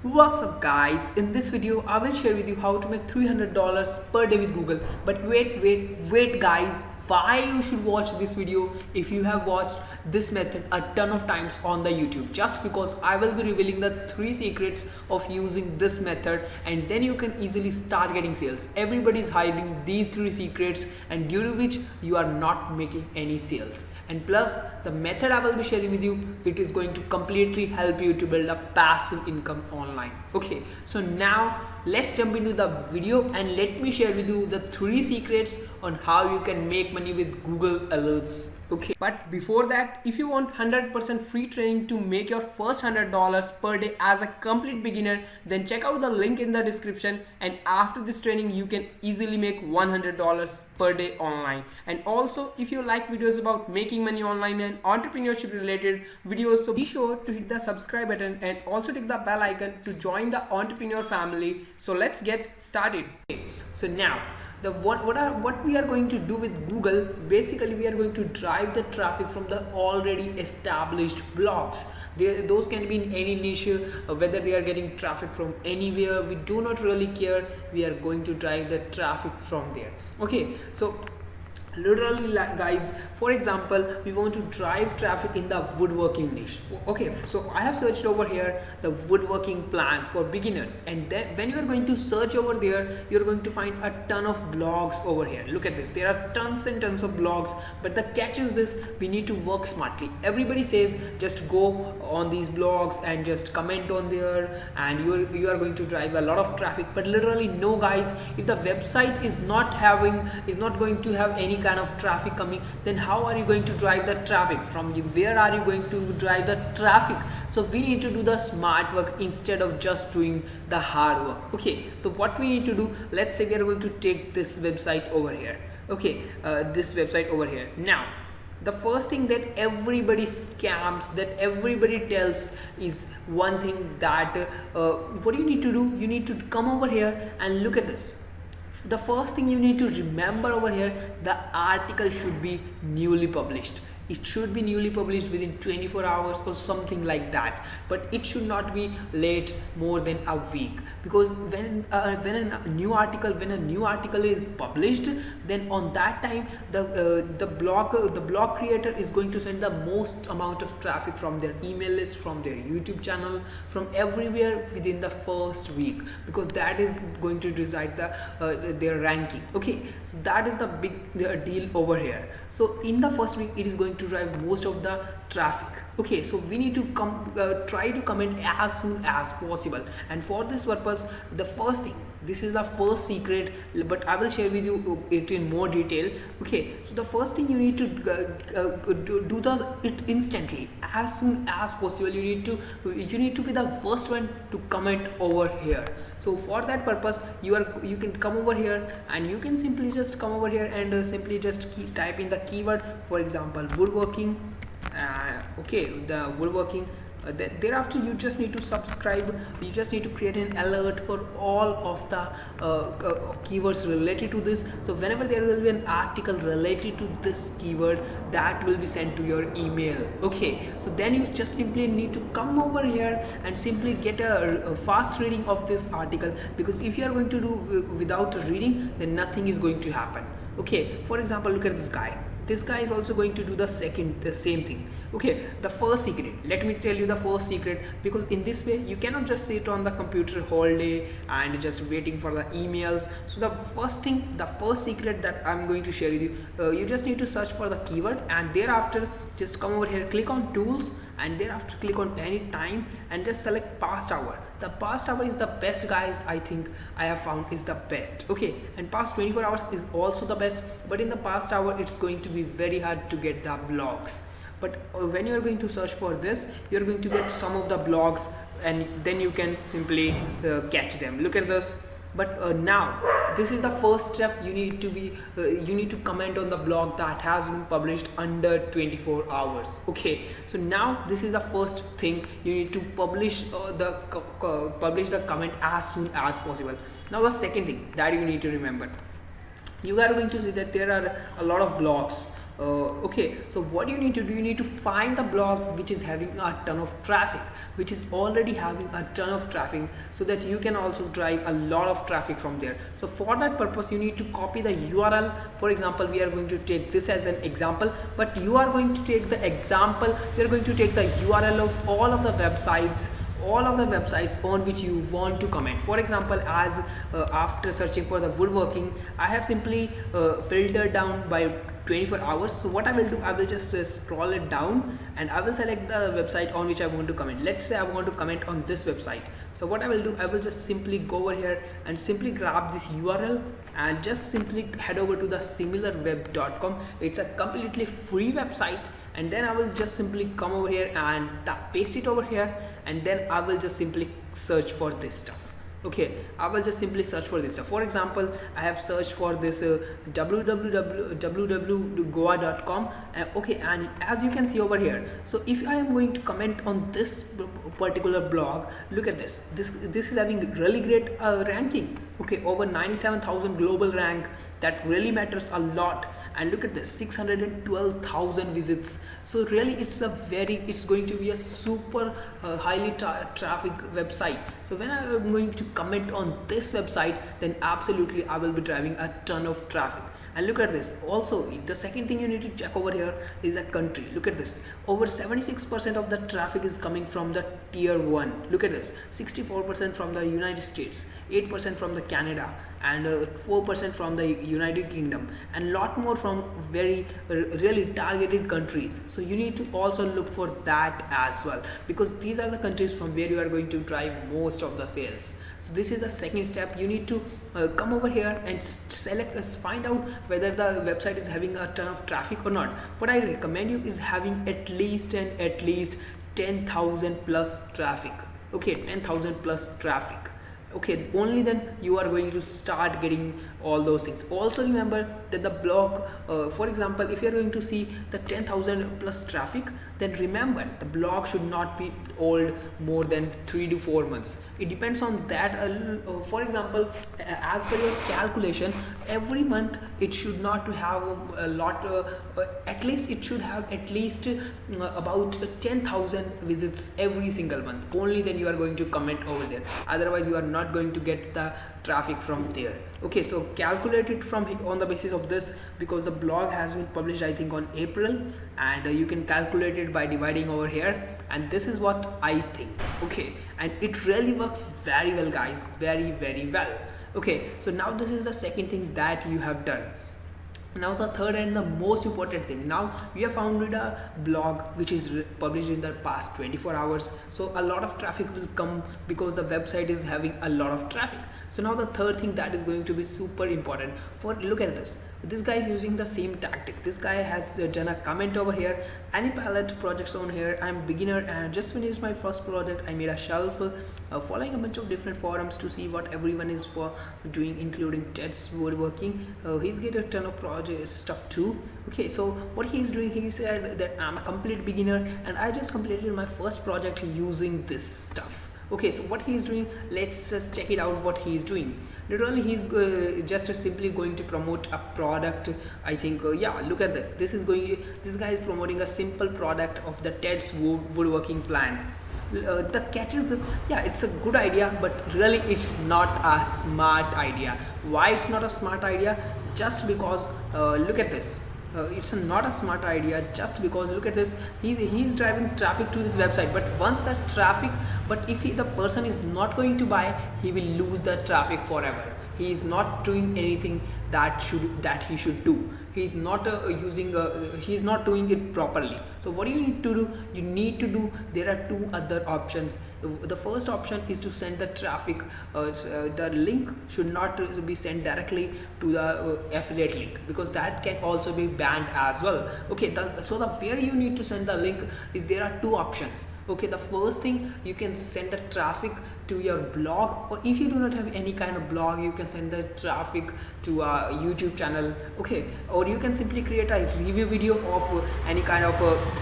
What's up guys, in this video I will share with you how to make $300 per day with Google. But wait guys, why you should watch this video if you have watched this method a ton of times on the YouTube? Just because I will be revealing the 3 secrets of using this method, and then you can easily start getting sales. Everybody is hiding these 3 secrets, and due to which you are not making any sales. And plus, the method I will be sharing with you, it is going to completely help you to build a passive income online. Okay, so now let's jump into the video and let me share with you the 3 secrets on how you can make money with Google Alerts. Okay, but before that, if you want 100% free training to make your first $100 per day as a complete beginner, then check out the link in the description, and after this training you can easily make $100 per day online. And also, if you like videos about making money online and entrepreneurship related videos, so be sure to hit the subscribe button and also click the bell icon to join the entrepreneur family. So let's get started. Okay, so now what we are going to do with Google, basically we are going to drive the traffic from the already established blogs. Those can be in any niche, whether they are getting traffic from anywhere, we do not really care. We are going to drive the traffic from there. Okay, so literally guys, for example, we want to drive traffic in the woodworking niche. Okay, so I have searched over here the woodworking plans for beginners, and then when you are going to search over there, you're going to find a ton of blogs over here. Look at this, there are tons and tons of blogs, but the catch is this: we need to work smartly. Everybody says just go on these blogs and just comment on there and you are going to drive a lot of traffic. But literally no guys, if the website is not going to have any kind of traffic coming, then how are you going to drive the traffic? From where are you going to drive the traffic? So we need to do the smart work instead of just doing the hard work. Okay, so what we need to do, let's say we are going to take this website over here. Okay, this website over here. Now the first thing that everybody scams, that everybody tells, is one thing that what you need to do, you need to come over here and look at this. The first thing you need to remember over here, the article should be newly published. It should be newly published within 24 hours or something like that, but it should not be late more than a week, because when a new article is published, then on that time the blog creator is going to send the most amount of traffic from their email list, from their YouTube channel, from everywhere within the first week, because that is going to decide their ranking. Okay, so that is the big deal over here. So in the first week, it is going to drive most of the traffic. Okay, so we need to try to comment as soon as possible, and for this purpose, the first thing, this is the first secret, but I will share with you it in more detail. Okay, so the first thing, you need to do it instantly, as soon as possible. You need to be the first one to comment over here. So for that purpose, you can come over here and you can simply just come over here and simply just type in the keyword, for example, woodworking. Okay, the woodworking. Thereafter you just need to subscribe, you just need to create an alert for all of the keywords related to this. So whenever there will be an article related to this keyword, that will be sent to your email. Okay, so then you just simply need to come over here and simply get a fast reading of this article, because if you are going to do without reading, then nothing is going to happen. Okay, for example, look at this guy. This guy is also going to do the same thing. Okay, the first secret, let me tell you the first secret, because in this way you cannot just sit on the computer whole day and just waiting for the emails. So the first secret that I'm going to share with you, you just need to search for the keyword, and thereafter just come over here, click on tools, and thereafter click on any time and just select past hour. The past hour is the best guys, I think I have found is the best. Okay, and past 24 hours is also the best, but in the past hour it's going to be very hard to get the blogs. But when you are going to search for this, you are going to get some of the blogs, and then you can simply catch them. Look at this. But now this is the first step. You need to comment on the blog that has been published under 24 hours. Okay, so now this is the first thing. You need to publish the comment as soon as possible. Now the second thing that you need to remember, you are going to see that there are a lot of blogs. Okay, so what you need to do, you need to find the blog which is having a ton of traffic. which is already having a ton of traffic, so that you can also drive a lot of traffic from there. So for that purpose you need to copy the URL. For example, we are going to take this as an example, but you are going to take the example, you are going to take the URL of all of the websites on which you want to comment. For example, as after searching for the woodworking, I have simply filtered down by 24 hours. So what I will do, I will just scroll it down and I will select the website on which I want to comment. Let's say I want to comment on this website. So what I will do, I will just simply go over here and simply grab this URL and just simply head over to the similarweb.com. It's a completely free website, and then I will just simply come over here and paste it over here, and then I will just simply search for this stuff. Okay, I will just simply search for this stuff. For example, I have searched for this www.goa.com. Okay, and as you can see over here, so if I am going to comment on this particular blog, look at this. This is having really great ranking. Okay, over 97,000 global rank. That really matters a lot. And look at this, 612,000 visits. So really it's going to be a super highly traffic website. So when I am going to comment on this website, then absolutely I will be driving a ton of traffic. And look at this. Also, the second thing you need to check over here is the country. Look at this. Over 76% of the traffic is coming from the tier 1. Look at this. 64% from the United States, 8% from the Canada, and 4% from the United Kingdom, and lot more from very really targeted countries. So you need to also look for that as well, because these are the countries from where you are going to drive most of the sales. So this is the second step. You need to come over here and find out whether the website is having a ton of traffic or not. What I recommend you is having at least 10,000 plus traffic. Okay, 10,000 plus traffic. Okay, only then you are going to start getting all those things. Also remember that the blog, for example, if you are going to see the 10,000 plus traffic, then remember the blog should not be old more than 3 to 4 months. It depends on that. For example, as per your calculation, every month it should not have a lot, at least it should have at least about 10,000 visits every single month. Only then you are going to comment over there. Otherwise you are not going to get the traffic from there. Okay, so calculate it from on the basis of this, because the blog has been published I think on April, and you can calculate it by dividing over here, and this is what I think. Okay, and it really works very well guys, very well. Okay, so now this is the second thing that you have done. Now the third and the most important thing, now you have founded a blog which is published in the past 24 hours. So a lot of traffic will come because the website is having a lot of traffic. So now the third thing that is going to be super important, look at this. This guy is using the same tactic. This guy has done a comment over here, any palette projects on here. I'm beginner and just finished my first project. I made a shelf, following a bunch of different forums to see what everyone is doing, including Ted's woodworking. He's get a ton of project stuff too. Okay, so what he's doing, he said that I'm a complete beginner and I just completed my first project using this stuff. Okay, so what he's doing, let's just check it out what he's doing. Literally he's just simply going to promote a product. I think yeah, look at this. This guy is promoting a simple product of the Ted's woodworking plan. The catch is this, yeah, it's a good idea, but really it's not a smart idea. Why it's not a smart idea? Just because look at this. It's not a smart idea just because look at this. He's driving traffic to this website, but once that traffic, but if the person is not going to buy, he will lose the traffic forever. He is not doing anything that he should do. He's not he's not doing it properly. So what you need to do, there are two other options. The first option is to send the traffic, the link should not be sent directly to the affiliate link, because that can also be banned as well. Okay, so the where you need to send the link is, there are two options. Okay, the first thing, you can send the traffic to your blog, or if you do not have any kind of blog, you can send the traffic to a YouTube channel. Okay, or you can simply create a review video of any kind of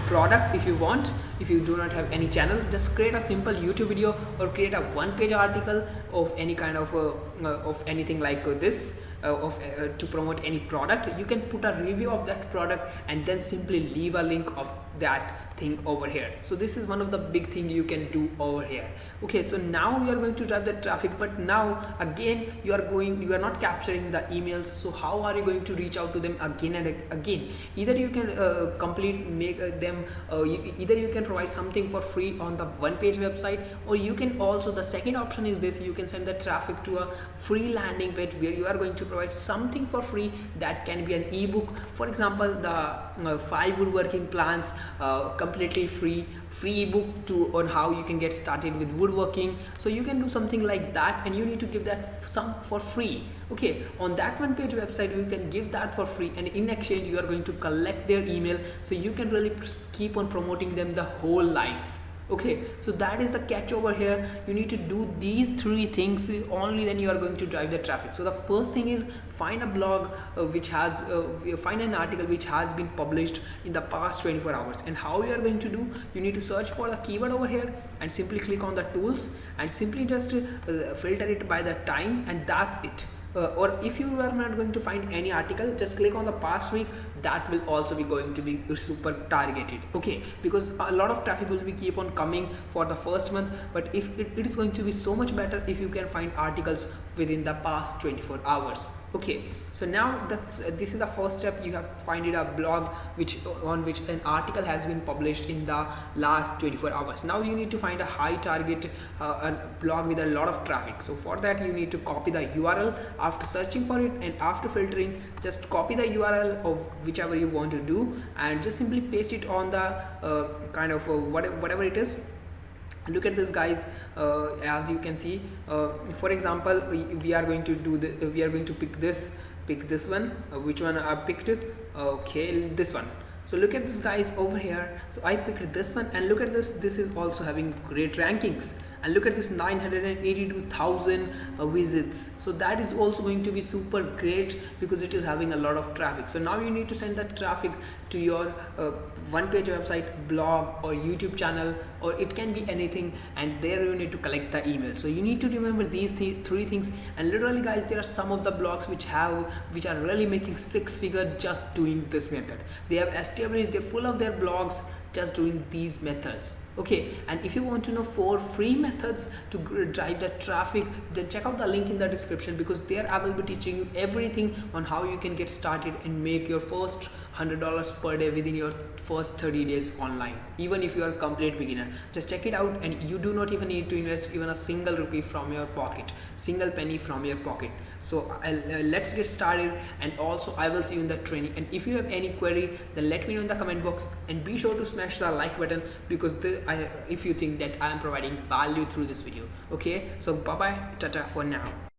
product if you want. If you do not have any channel, just create a simple YouTube video or create a one-page article of any kind of anything like this. To promote any product. You can put a review of that product and then simply leave a link of that thing over here. So this is one of the big thing you can do over here. Okay, so now you are going to drive the traffic, but now again you are not capturing the emails. So how are you going to reach out to them again and again? Either you can either you can provide something for free on the one page website, or you can also, the second option is this, you can send the traffic to a free landing page where you are going to provide something for free. That can be an ebook, for example, the 5 woodworking plans, completely free ebook on how you can get started with woodworking. So you can do something like that, and you need to give that some for free. Okay, on that one page website you can give that for free, and in exchange you are going to collect their email, so you can really keep on promoting them the whole life. Okay, so that is the catch over here. You need to do these 3 things, only then you are going to drive the traffic. So the first thing is find a blog which has find an article which has been published in the past 24 hours. And how you are going to do, you need to search for the keyword over here and simply click on the tools and simply just filter it by the time, and that's it. Or if you are not going to find any article, just click on the past week. That will also be going to be super targeted. Okay, because a lot of traffic will be keep on coming for the first month, but if it is going to be so much better if you can find articles within the past 24 hours. Okay, so now this is the first step. You have to find it a blog on which an article has been published in the last 24 hours. Now you need to find a high target a blog with a lot of traffic. So for that you need to copy the URL after searching for it, and after filtering just copy the URL of whichever you want to do and just simply paste it on the whatever it is. Look at this, guys. As you can see, for example, we are going to pick this one. Which one I picked it? Okay, this one. So look at this, guys, over here. So I picked this one, and look at this is also having great rankings. And look at this, 982,000 visits. So that is also going to be super great because it is having a lot of traffic. So now you need to send that traffic to your one page website, blog, or YouTube channel, or it can be anything, and there you need to collect the email. So you need to remember these 3 things. And literally, guys, there are some of the blogs which are really making 6 figures just doing this method. They have established, they're full of their blogs just doing these methods. Okay, and if you want to know 4 free methods to drive the traffic, then check out the link in the description, because there I will be teaching you everything on how you can get started and make your first $100 per day within your first 30 days online. Even if you are a complete beginner, just check it out, and you do not even need to invest even a single rupee from your pocket, single penny from your pocket. So let's get started, and also I will see you in the training. And if you have any query, then let me know in the comment box, and be sure to smash the like button, because if you think that I am providing value through this video. Okay, so bye bye, tata for now.